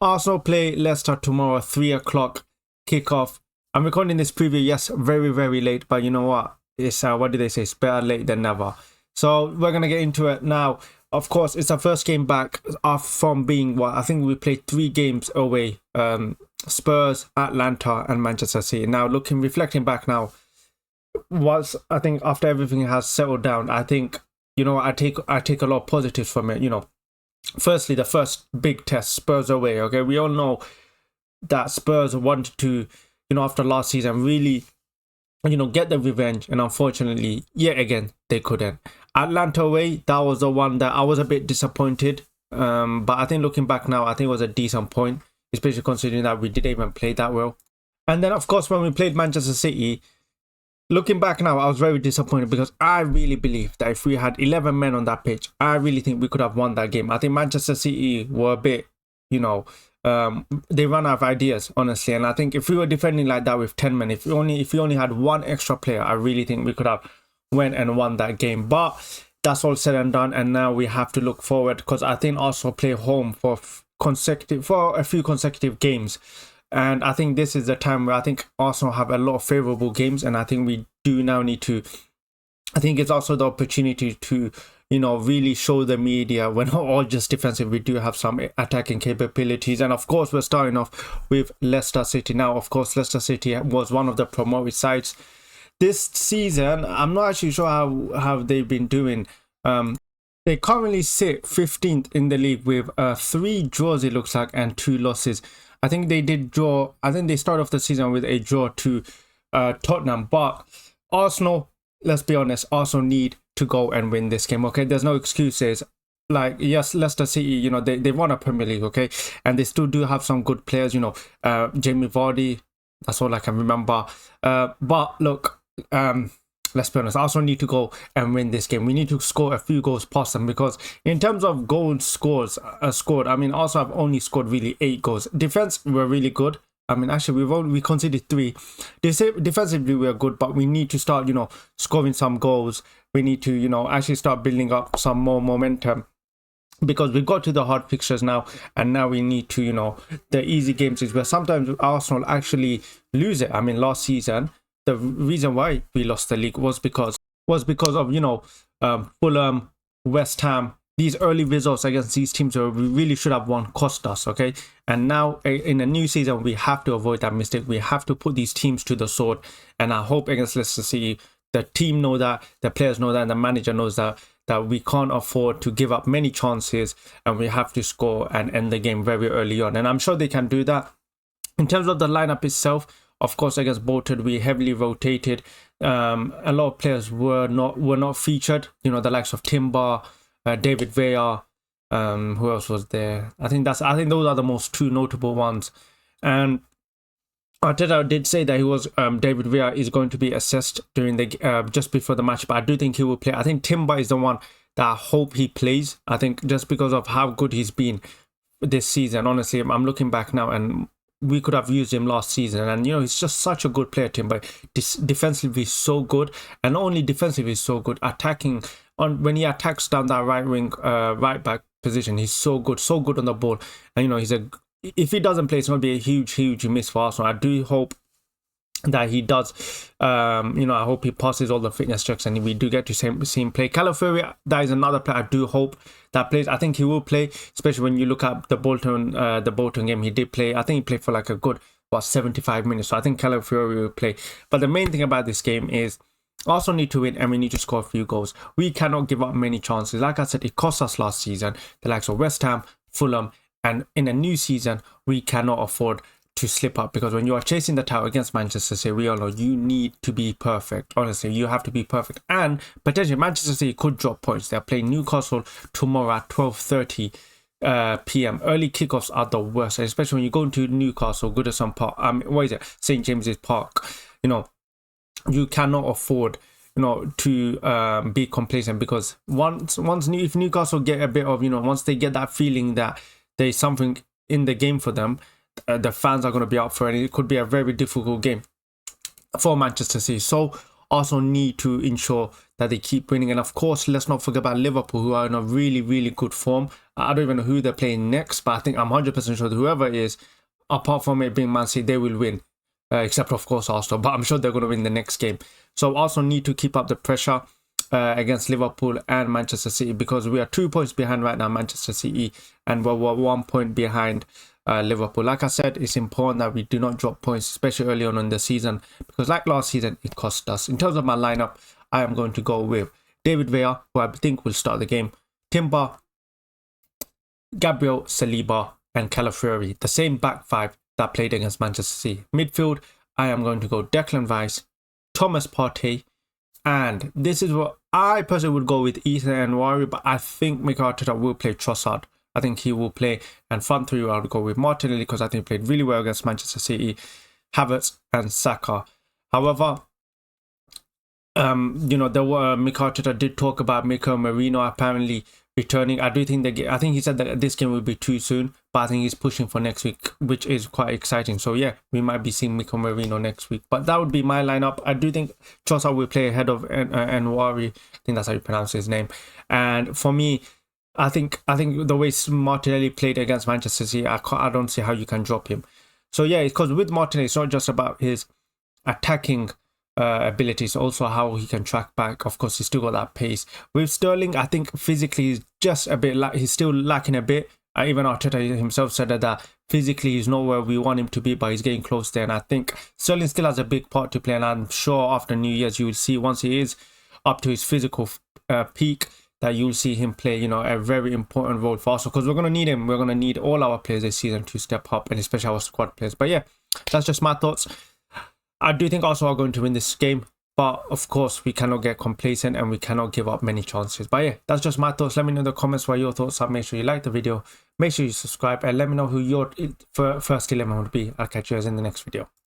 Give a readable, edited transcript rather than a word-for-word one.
Arsenal play Leicester tomorrow, 3 o'clock kickoff. I'm recording this preview, yes, very, very late, but you know what? It's, what do they say? It's better late than never. So we're going to get into it now. Of course, it's our first game back from being, I think we played 3 games away. Spurs, Atlanta, and Manchester City. Now, reflecting back now, I think after everything has settled down, I think, I take a lot of positives from it, Firstly, the first big test, Spurs away. Okay, we all know that Spurs wanted to, after last season, really, get the revenge, and unfortunately, yet again, they couldn't. Atlanta away, that was the one that I was a bit disappointed. But I think looking back now, I think it was a decent point, especially considering that we didn't even play that well. And then, of course, when we played Manchester City, looking back now, I was very disappointed because I really believe that if we had 11 men on that pitch, I really think we could have won that game. I think Manchester City were a bit, they ran out of ideas, honestly. And I think if we were defending like that with 10 men, if we only had one extra player, I really think we could have went and won that game. But that's all said and done. And now we have to look forward, because I think Arsenal play home for a few consecutive games. And I think this is the time where I think Arsenal have a lot of favourable games, and I think we do now need to. I think it's also the opportunity to, really show the media we're not all just defensive. We do have some attacking capabilities, and of course we're starting off with Leicester City. Now, of course, Leicester City was one of the promoted sides this season. I'm not actually sure how they've been doing. They currently sit 15th in the league with 3 draws, it looks like, and 2 losses. I think they did draw. I think they started off the season with a draw to Tottenham. But Arsenal, let's be honest, Arsenal need to go and win this game, okay? There's no excuses. Like, yes, Leicester City, they won a Premier League, okay? And they still do have some good players, Jamie Vardy. That's all I can remember. But look, let's be honest, Arsenal need to go and win this game. We need to score a few goals past them, because in terms of goals scored, I mean, Arsenal have only scored really 8 goals. Defense were really good. I mean, actually, we conceded 3. Defensively, we're good, but we need to start, scoring some goals. We need to, actually start building up some more momentum, because we've got to the hard fixtures now, and now we need to, the easy games is where sometimes Arsenal actually lose it. I mean, last season, the reason why we lost the league was because of Fulham, West Ham. These early results against these teams where we really should have won cost us, okay? And now in a new season, we have to avoid that mistake. We have to put these teams to the sword. And I hope against Leicester City, the team know that, the players know that, and the manager knows that we can't afford to give up many chances, and we have to score and end the game very early on. And I'm sure they can do that. In terms of the lineup itself, of course, against Bolton, we heavily rotated. A lot of players were not featured. The likes of Timber, David Villa. Who else was there? I think those are the most 2 notable ones. And Arteta did say that David Villa is going to be assessed during the just before the match, but I do think he will play. I think Timber is the one that I hope he plays. I think just because of how good he's been this season. Honestly, I'm looking back now, and we could have used him last season, and he's just such a good player, Timber. Defensively he's so good, and not only defensively he's so good, attacking when he attacks down that right wing, right back position, he's so good on the ball. And if he doesn't play, it's going to be a huge miss for Arsenal. I do hope that he does. I hope he passes all the fitness checks and we do get to see him play. Calafiori, that is another player I do hope that plays. I think he will play, especially when you look at the Bolton game. He did play. I think he played for like a good 75 minutes. So I think Calafiori will play. But the main thing about this game is Arsenal need to win, and we need to score a few goals. We cannot give up many chances. Like I said, it cost us last season, the likes of West Ham, Fulham, and in a new season, we cannot afford to slip up, because when you are chasing the title against Manchester City, we all know you need to be perfect. Honestly, you have to be perfect, and potentially Manchester City could drop points. They're playing Newcastle tomorrow at 12:30 p.m. Early kickoffs are the worst, especially when you go into Newcastle, Goodison Park. St James's Park. You cannot afford to be complacent, because if Newcastle get a bit of once they get that feeling that there's something in the game for them, the fans are going to be up for it. It could be a very difficult game for Manchester City. So Arsenal need to ensure that they keep winning. And of course, let's not forget about Liverpool, who are in a really, really good form. I don't even know who they're playing next, but I think I'm 100% sure that whoever it is, apart from it being Man City, they will win. Except, of course, Arsenal. But I'm sure they're going to win the next game. So Arsenal need to keep up the pressure against Liverpool and Manchester City, because we are 2 points behind right now, Manchester City, and we're 1 point behind Liverpool. Like I said, it's important that we do not drop points, especially early on in the season, because like last season, it cost us. In terms of my lineup, I am going to go with David Villa, who I think will start the game, Timber, Gabriel, Saliba, and Calafiori, the same back five that played against Manchester City. Midfield, I am going to go Declan Rice, Thomas Partey, and this is what I personally would go with Ethan and Wari, but I think Mikel Arteta will play Trossard. I think he will play, and front three I would go with Martinelli, because I think he played really well against Manchester City, Havertz and Saka. However, there were Mikel Arteta did talk about Mikel Merino apparently returning. I think he said that this game will be too soon, but I think he's pushing for next week, which is quite exciting. So yeah, we might be seeing Mikel Merino next week. But that would be my lineup. I do think Trossard will play ahead of Nwari. I think that's how you pronounce his name. And for me, I think the way Martinelli played against Manchester City, I don't see how you can drop him. So yeah, because with Martinelli, it's not just about his attacking abilities, also how he can track back. Of course, he's still got that pace. With Sterling, I think physically he's just a bit he's still lacking a bit. Even Arteta himself said that physically he's not where we want him to be, but he's getting close there. And I think Sterling still has a big part to play, and I'm sure after New Year's you will see, once he is up to his physical peak, that you'll see him play, a very important role for us, because we're going to need him. We're going to need all our players this season to step up, and especially our squad players. But yeah, that's just my thoughts. I do think Arsenal are going to win this game, but of course we cannot get complacent and we cannot give up many chances. But yeah, that's just my thoughts. Let me know in the comments what your thoughts are. Make sure you like the video, make sure you subscribe, and let me know who your first 11 would be. I'll catch you guys in the next video.